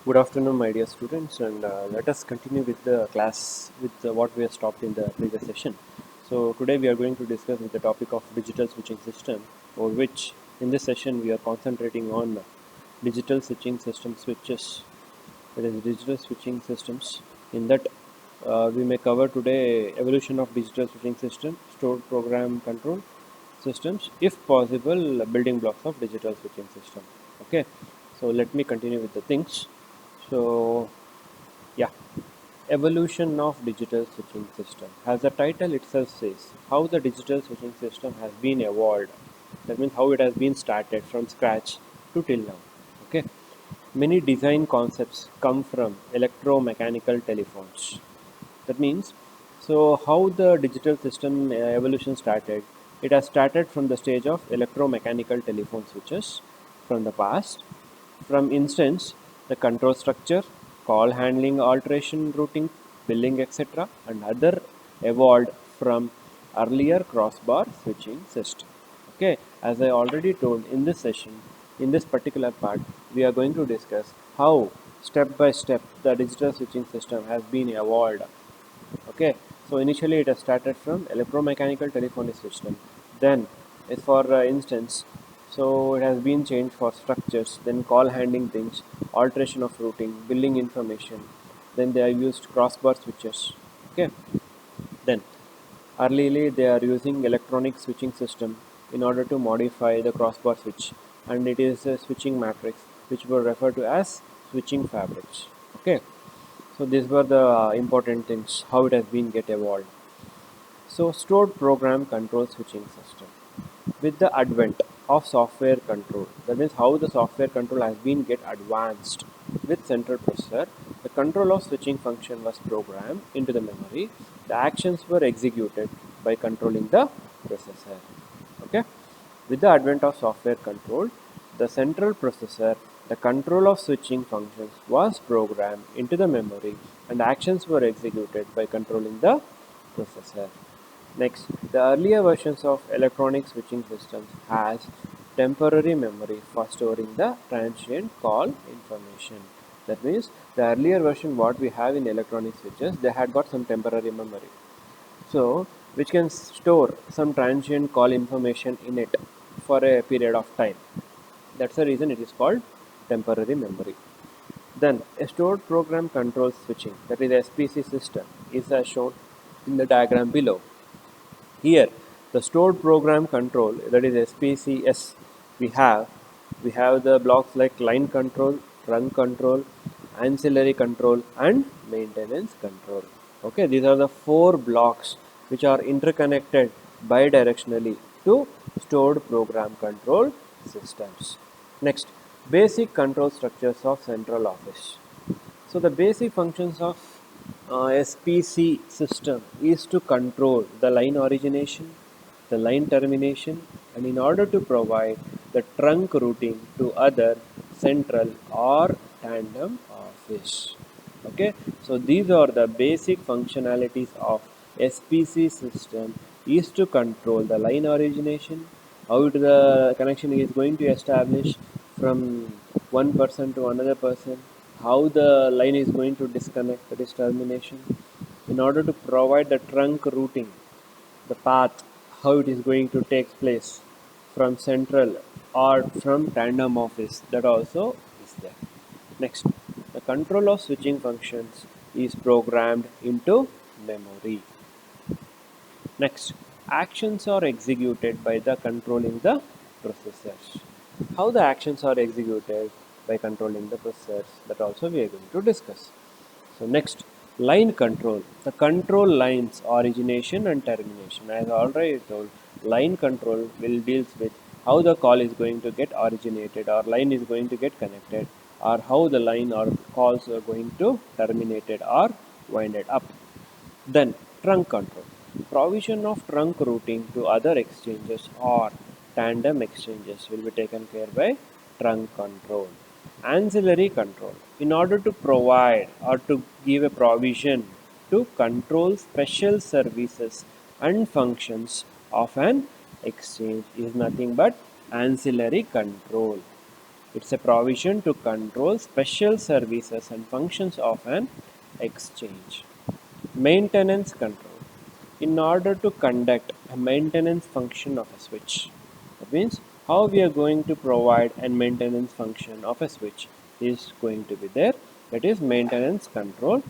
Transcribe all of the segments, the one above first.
Good afternoon, my dear students, and let us continue with the class with what we have stopped in the previous session. So today we are going to discuss with the topic of digital switching system, for which in this session we are concentrating on digital switching system switches. That is digital switching systems. In that we may cover today evolution of digital switching system, stored program control systems, if possible, building blocks of digital switching system. Okay, so let me continue with the things. So, yeah, evolution of digital switching system. As the title itself says, how the digital switching system has been evolved. That means how it has been started from scratch to till now. Okay, many design concepts come from electromechanical telephones. That means, so how the digital system evolution started? It has started from the stage of electromechanical telephone switches from the past. From instance, the control structure, call handling, alteration, routing, billing, etc., and other evolved from earlier crossbar switching system. Okay, as I already told in this session, in this particular part, we are going to discuss how step by step the digital switching system has been evolved. Okay, so initially it has started from electromechanical telephony system. Then, for instance, so it has been changed for structures, then call handling things, alteration of routing, billing information. Then they are used crossbar switches. Okay, then earlyly they are using electronic switching system in order to modify the crossbar switch, and it is a switching matrix which were referred to as switching fabrics. Okay, so these were the important things how it has been get evolved. So stored program control switching system. With the advent of software control, that means how the software control has been get advanced with central processor, the control of switching function was programmed into the memory. The actions were executed by controlling the processor. Okay. With the advent of software control, the central processor, the control of switching functions was programmed into the memory and actions were executed by controlling the processor. Next, the earlier versions of electronic switching systems has temporary memory for storing the transient call information. That means the earlier version what we have in electronic switches, they had got some temporary memory. So, which can store some transient call information in it for a period of time. That's the reason it is called temporary memory. Then, a stored program control switching, that is SPC system, is as shown in the diagram below. Here, the stored program control, that is SPCS, we have the blocks like line control, trunk control, ancillary control, and maintenance control. Okay, these are the four blocks which are interconnected bidirectionally to stored program control systems. Next, basic control structures of central office. So the basic functions of SPC system is to control the line origination, the line termination, and in order to provide the trunk routing to other central or tandem office. Okay, so these are the basic functionalities of SPC system is to control the line origination, how the connection is going to establish from one person to another person, how the line is going to disconnect, that is termination, in order to provide the trunk routing, the path, how it is going to take place from central or from tandem office, that also is there. Next, the control of switching functions is programmed into memory. Next, actions are executed by the controlling the processors. How the actions are executed by controlling the processors, that also we are going to discuss. So next, line control. The control lines origination and termination. As I already told, line control will deals with how the call is going to get originated or line is going to get connected, or how the line or calls are going to terminated or winded up. Then trunk control. Provision of trunk routing to other exchanges or tandem exchanges will be taken care by trunk control. Ancillary control. In order to provide or to give a provision to control special services and functions of an exchange is nothing but ancillary control. It's a provision to control special services and functions of an exchange. Maintenance control. In order to conduct a maintenance function of a switch, that means how we are going to provide a maintenance function of a switch is going to be there. That is maintenance control.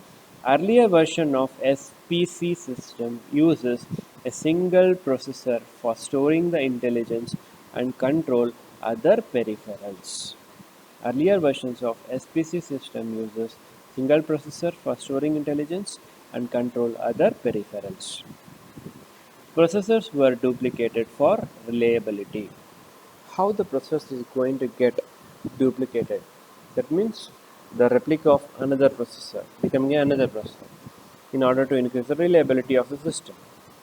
Earlier version of SPC system uses a single processor for storing the intelligence and control other peripherals. Earlier versions of SPC system uses single processor for storing intelligence and control other peripherals. Processors were duplicated for reliability. How the process is going to get duplicated? That means the replica of another processor becoming another processor in order to increase the reliability of the system,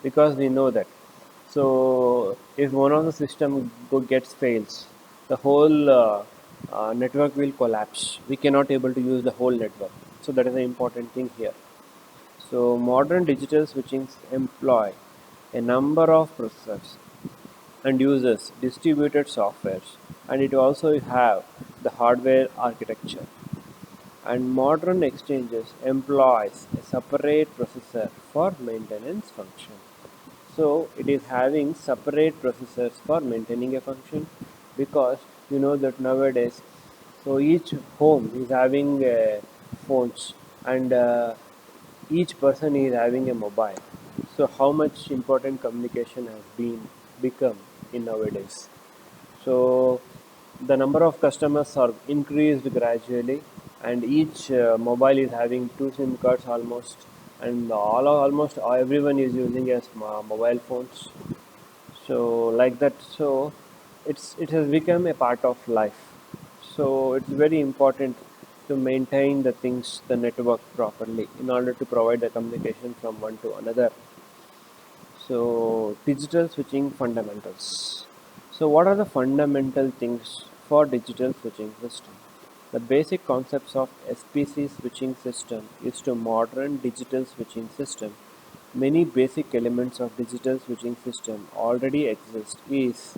because we know that. So if one of the system gets fails, the whole network will collapse. We cannot able to use the whole network. So that is an important thing here. So modern digital switching employ a number of processors and uses distributed softwares, and it also have the hardware architecture. And modern exchanges employs a separate processor for maintenance function. So it is having separate processors for maintaining a function, because you know that nowadays, so each home is having phones, and each person is having a mobile. So how much important communication has been become in nowadays. So the number of customers are increased gradually, and each mobile is having two SIM cards almost, and almost everyone is using as mobile phones. So like that, so it has become a part of life. So it's very important to maintain the things, the network properly in order to provide the communication from one to another. So digital switching fundamentals. So what are the fundamental things for digital switching system? The basic concepts of SPC switching system is to modern digital switching system. Many basic elements of digital switching system already exist is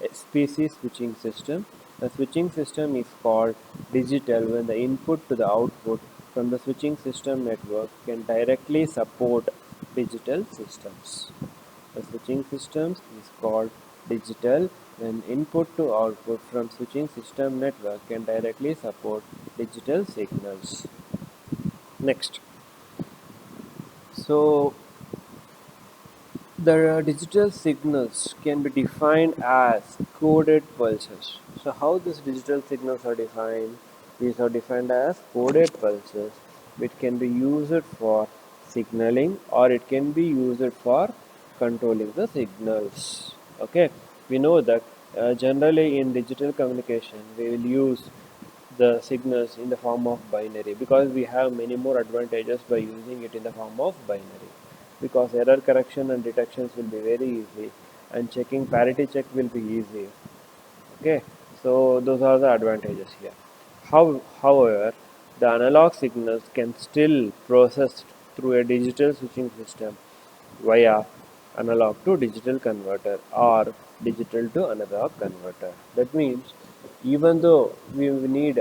SPC switching system. The switching system is called digital when the input to the output from the switching system network can directly support digital systems. The switching systems is called digital when input to output from switching system network can directly support digital signals. Next, so the digital signals can be defined as coded pulses. So how these digital signals are defined? These are defined as coded pulses, which can be used for signaling or it can be used for controlling the signals. Okay, we know that generally in digital communication we will use the signals in the form of binary, because we have many more advantages by using it in the form of binary, because error correction and detections will be very easy and checking parity check will be easy. Okay, so those are the advantages here. However, the analog signals can still process through a digital switching system via analog to digital converter or digital to analog converter. That means even though we need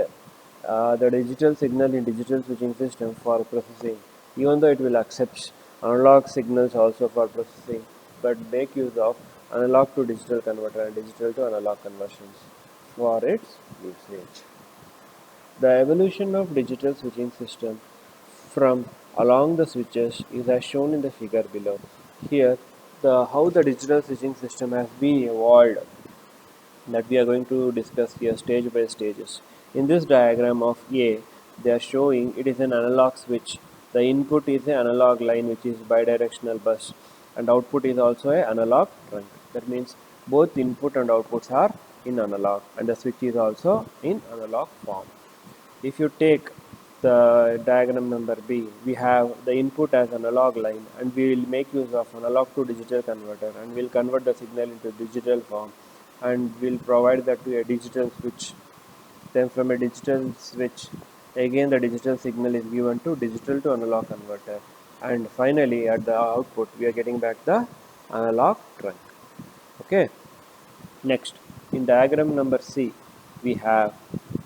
the digital signal in digital switching system for processing, even though it will accept analog signals also for processing, but make use of analog to digital converter and digital to analog conversions for its usage. The evolution of digital switching system from along the switches is as shown in the figure below. Here, the how the digital switching system has been evolved, that we are going to discuss here stage by stages. In this diagram of A, they are showing it is an analog switch. The input is an analog line which is bidirectional bus, and output is also a analog trunk. That means both input and outputs are in analog, and the switch is also in analog form. If you take the diagram number B, we have the input as analog line, and we will make use of analog to digital converter, and we'll convert the signal into digital form, and we'll provide that to a digital switch. Then from a digital switch, again the digital signal is given to digital to analog converter, and finally at the output we are getting back the analog trunk. Okay. Next, in diagram number C, we have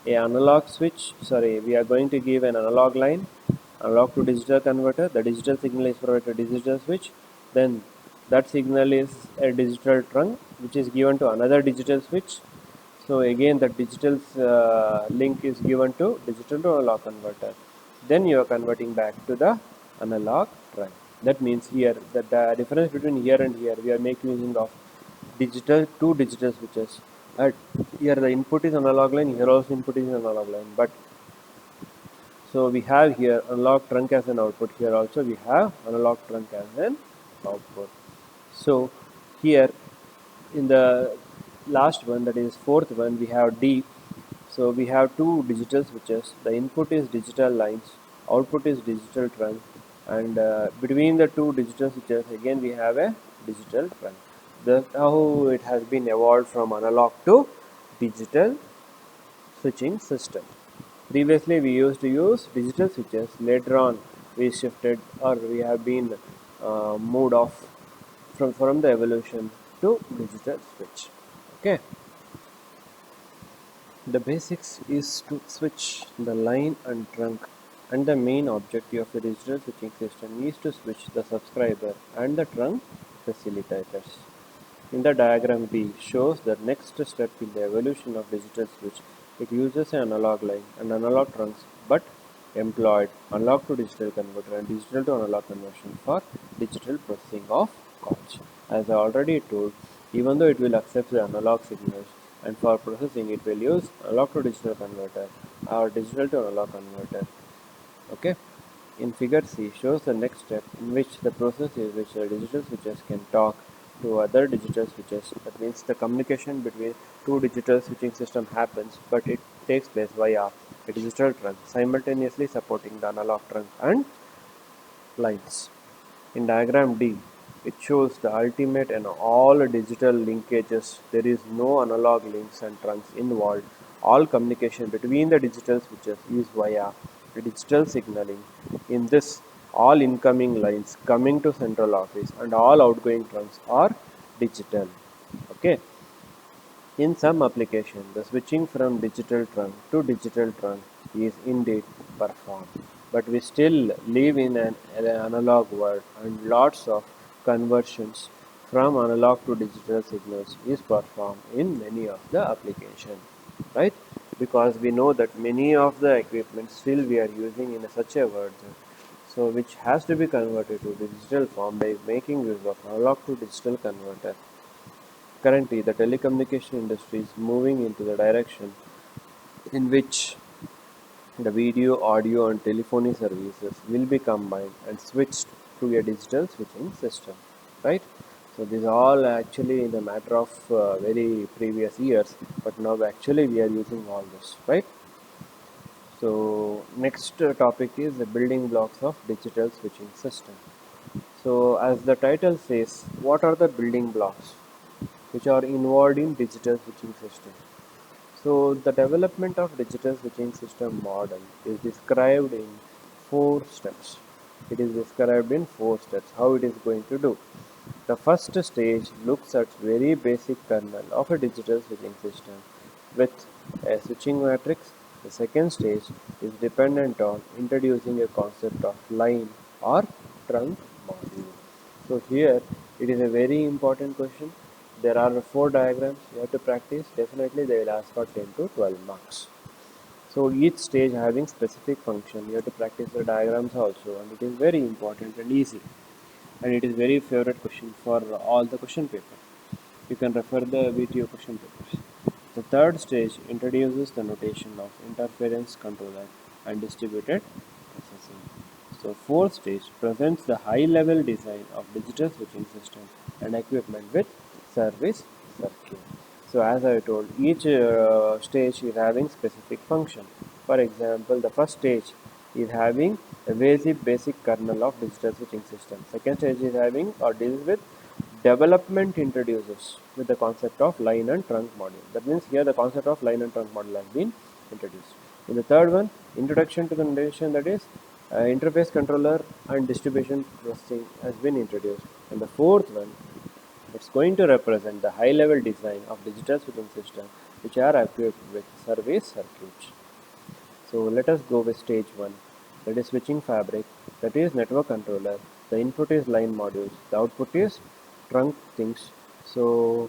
a analog switch. Sorry, we are going to give an analog line, analog to digital converter. The digital signal is provided to digital switch. Then that signal is a digital trunk which is given to another digital switch. So again the digital link is given to digital to analog converter. Then you are converting back to the analog trunk. That means here that the difference between here and here we are making using of digital to digital switches. And here the input is analog line, here also input is analog line. But so we have here analog trunk as an output. Here also we have analog trunk as an output. So here in the last one, that is fourth one, we have D. So we have two digital switches. The input is digital lines, output is digital trunk, and between the two digital switches again we have a digital trunk. That's how it has been evolved from analog to digital switching system. Previously we used to use digital switches. Later on we shifted, or we have been moved off from the evolution to digital switch. Okay. The basics is to switch the line and trunk, and the main objective of the digital switching system is to switch the subscriber and the trunk facilitators. In the diagram B shows the next step in the evolution of digital switch. It uses an analog line and analog trunks but employed analog to digital converter and digital to analog conversion for digital processing of calls. As I already told, even though it will accept the analog signals, and for processing it will use analog to digital converter or digital to analog converter. Okay. In figure C shows the next step in which the process is which the digital switches can talk to other digital switches. That means the communication between two digital switching system happens, but it takes place via a digital trunk, simultaneously supporting the analog trunk and lines. In diagram D, it shows the ultimate and all digital linkages. There is no analog links and trunks involved. All communication between the digital switches is via digital signaling. In this, all incoming lines coming to central office and all outgoing trunks are digital. Okay. In some application, the switching from digital trunk to digital trunk is indeed performed, but we still live in an analog world, and lots of conversions from analog to digital signals is performed in many of the applications, right? Because we know that many of the equipment still we are using in such a version, so which has to be converted to digital form by making use of analog to digital converter. Currently, the telecommunication industry is moving into the direction in which the video, audio, and telephony services will be combined and switched to a digital switching system, right? So, this all actually in the matter of very previous years, but now actually we are using all this, right? So, next topic is the building blocks of digital switching system. So, as the title says, what are the building blocks which are involved in digital switching system? So the development of digital switching system model is described in 4 steps. It is described in 4 steps how it is going to do. The first stage looks at very basic kernel of a digital switching system with a switching matrix. The second stage is dependent on introducing a concept of line or trunk module. So here it is a very important question. There are 4 diagrams you have to practice. Definitely they will ask for 10 to 12 marks. So each stage having specific function. You have to practice the diagrams also, and it is very important and easy. And it is very favorite question for all the question paper. You can refer the video question papers. The third stage introduces the notation of interference controller and distributed processing. So fourth stage presents the high-level design of digital switching system and equipment with service circuit. So as I told, each stage is having specific function. For example, the first stage is having a basic kernel of digital switching system. Second stage is having or deals with development introduces with the concept of line and trunk module. That means here the concept of line and trunk module has been introduced. In the third one, introduction to the notation, that is interface controller and distribution processing has been introduced. And the fourth one, it's going to represent the high level design of digital switching system which are equipped with service circuits. So let us go with stage 1, that is switching fabric, that is network controller. The input is line modules, the output is trunk things. So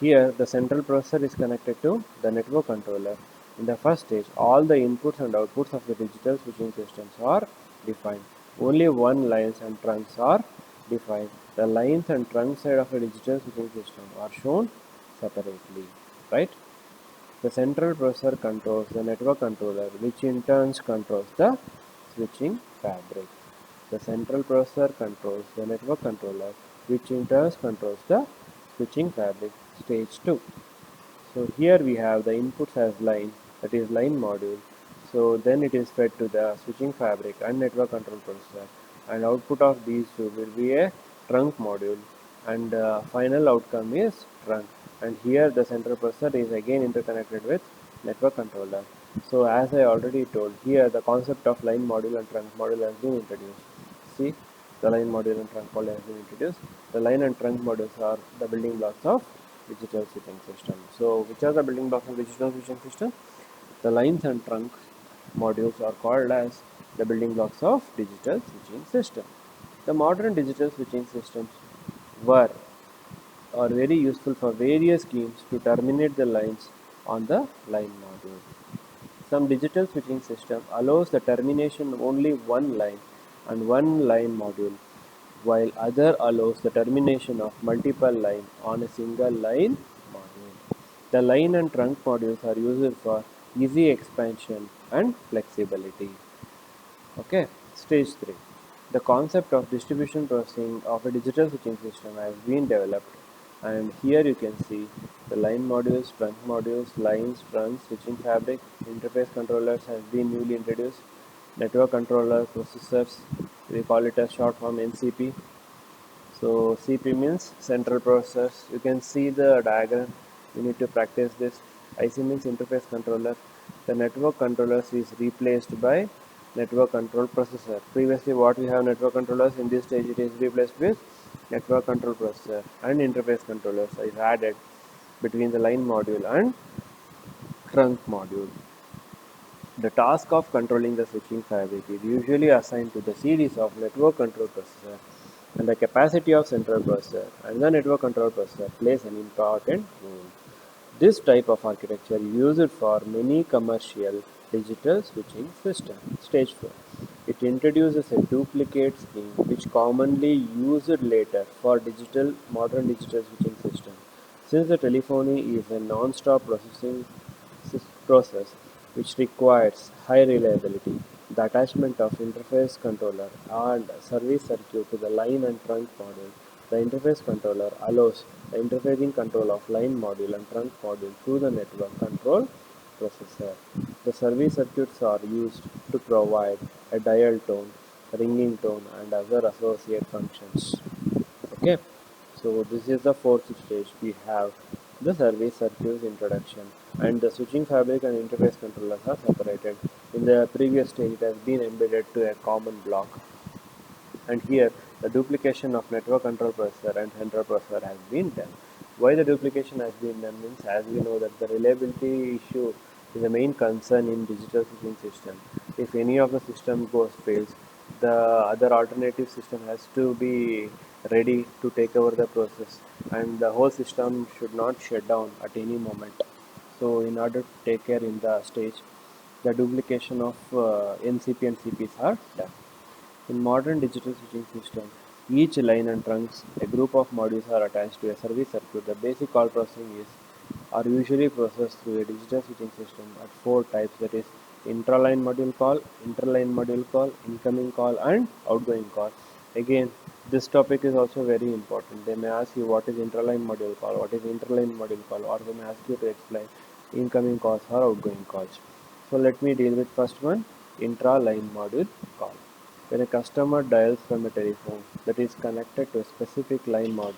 here the central processor is connected to the network controller. In the first stage, all the inputs and outputs of the digital switching systems are defined. Only one lines and trunks are defined. The lines and trunk side of a digital switching system are shown separately, right? The central processor controls the network controller, which in turn controls the switching fabric. The central processor controls the network controller, which in turn controls the switching fabric. Stage 2. So here we have the inputs as line, that is line module. So then it is fed to the switching fabric and network control processor, and output of these two will be a trunk module, and final outcome is trunk. And here the central processor is again interconnected with network controller. So as I already told, here the concept of line module and trunk module has been introduced. See, the line module and trunk module has been introduced. The line and trunk modules are the building blocks of digital switching system. So which are the building blocks of digital switching system? The lines and trunk modules are called as the building blocks of digital switching system. The modern digital switching systems were are very useful for various schemes to terminate the lines on the line module. Some digital switching system allows the termination of only one line and one line module, while other allows the termination of multiple line on a single line module. The line and trunk modules are used for easy expansion and flexibility. Okay, stage 3. The concept of distribution processing of a digital switching system has been developed, and here you can see the line modules, trunk modules, lines, trunks, switching fabric, interface controllers has been newly introduced, network controller processors, we call it as short form NCP. So CP means central processors. You can see the diagram. You need to practice this. IC means interface controller. The network controllers is replaced by network control processor. Previously what we have network controllers, in this stage it is replaced with network control processor, and interface controllers is added between the line module and trunk module. The task of controlling the switching fabric is usually assigned to the series of network control processor, and the capacity of central processor and the network control processor plays an important role. This type of architecture is used for many commercial digital switching systems. Stage 4. It introduces a duplicate scheme which commonly used later for modern digital switching systems. Since the telephony is a non-stop process which requires high reliability, the attachment of interface controller and service circuit to the line and trunk module, the interface controller allows the interfacing control of line module and trunk module through the network control processor. The service circuits are used to provide a dial tone, ringing tone, and other associate functions. Okay, so this is the fourth stage. We have the service circuits introduction, and the switching fabric and interface controllers are separated. In the previous stage, it has been embedded to a common block, and here the duplication of network control processor and central processor has been done. Why the duplication has been done means, as we know that the reliability issue is the main concern in digital switching system. If any of the system fails, the other alternative system has to be ready to take over the process, and the whole system should not shut down at any moment. So in order to take care in the stage, the duplication of NCP and CPs are done. In modern digital switching systems, each line and trunks, a group of modules are attached to a service circuit. The basic call processing are usually processed through a digital switching system at four types, that is intraline module call, interline module call, incoming call, and outgoing call. Again, this topic is also very important. They may ask you what is intraline module call, what is interline module call, or they may ask you to explain incoming calls or outgoing calls. So let me deal with first one, intraline module call. When a customer dials from a telephone that is connected to a specific line module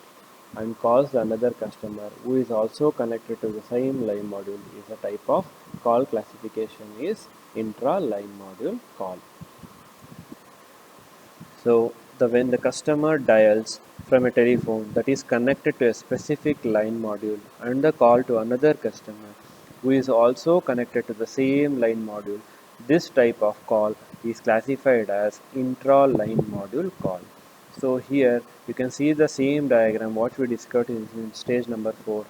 and calls another customer who is also connected to the same line module, is a type of call classification is intra-line module call. So when the customer dials from a telephone that is connected to a specific line module and the call to another customer who is also connected to the same line module. This type of call is classified as intra-line module call. So here you can see the same diagram what we discussed in stage number 4.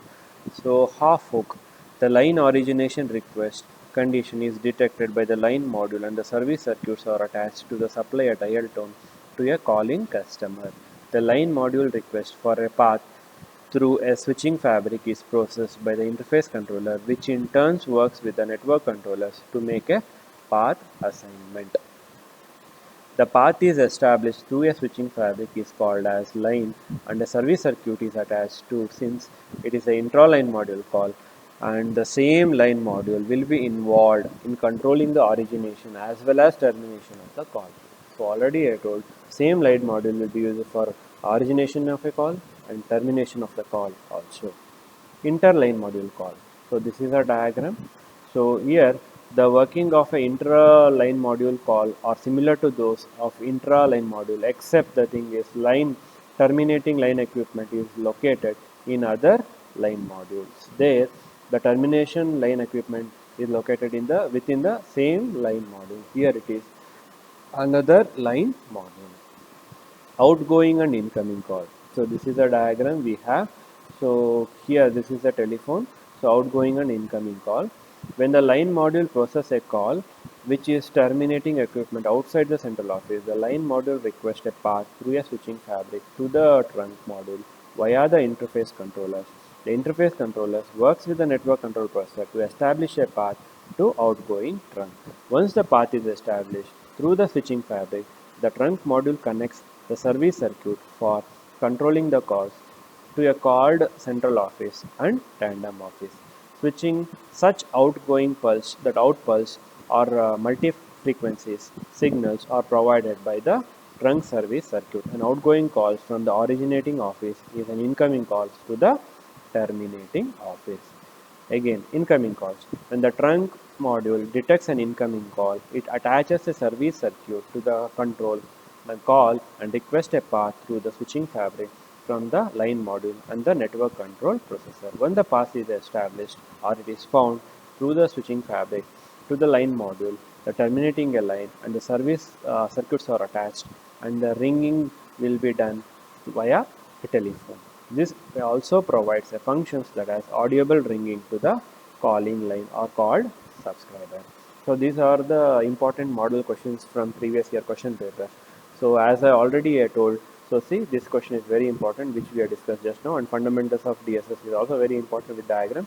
So half hook, the line origination request condition is detected by the line module and the service circuits are attached to the supplier dial tone to a calling customer. The line module request for a path through a switching fabric is processed by the interface controller, which in turn works with the network controllers to make a path assignment. The path is established through a switching fabric is called as line and a service circuit is attached to, since it is an intra-line module call, and the same line module will be involved in controlling the origination as well as termination of the call. So already I told same line module will be used for origination of a call and termination of the call also. Interline module call. So this is a diagram. So here the working of an intra-line module call are similar to those of intra-line module, except the thing is line terminating line equipment is located in other line modules. There the termination line equipment is located in the within the same line module. Here it is another line module. Outgoing and incoming call. So this is a diagram we have. So here this is a telephone. So outgoing and incoming call. When the line module process a call which is terminating equipment outside the central office, the line module requests a path through a switching fabric to the trunk module via the interface controllers. The interface controllers works with the network control processor to establish a path to outgoing trunk. Once the path is established through the switching fabric, the trunk module connects the service circuit for controlling the calls to a called central office and tandem office. Switching such outgoing pulse, that out pulse or multi-frequencies signals are provided by the trunk service circuit. An outgoing call from the originating office is an incoming call to the terminating office. Again, incoming calls. When the trunk module detects an incoming call, it attaches a service circuit to the control the call and requests a path through the switching fabric from the line module and the network control processor. When the path is established or it is found through the switching fabric to the line module, the terminating a line and the service circuits are attached and the ringing will be done via a telephone. This also provides a functions that has audible ringing to the calling line or called subscriber. So these are the important model questions from previous year question paper. So as I already told, so see this question is very important which we have discussed just now, and fundamentals of DSS is also very important with diagram,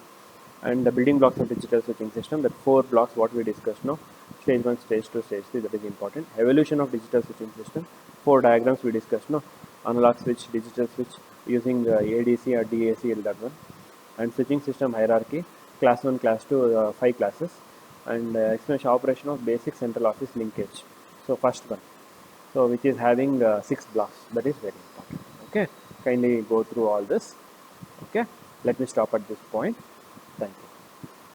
and the building blocks of digital switching system, that 4 blocks what we discussed now, stage 1, stage 2, stage 3, that is important. Evolution of digital switching system, 4 diagrams we discussed now, analog switch, digital switch using ADC or DAC, that one, and switching system hierarchy, class 1, class 2, 5 classes, and explanation operation of basic central office linkage. So first one, so which is having 6 blocks, that is very important. Okay, kindly go through all this. Okay, let me stop at this point. Thank you.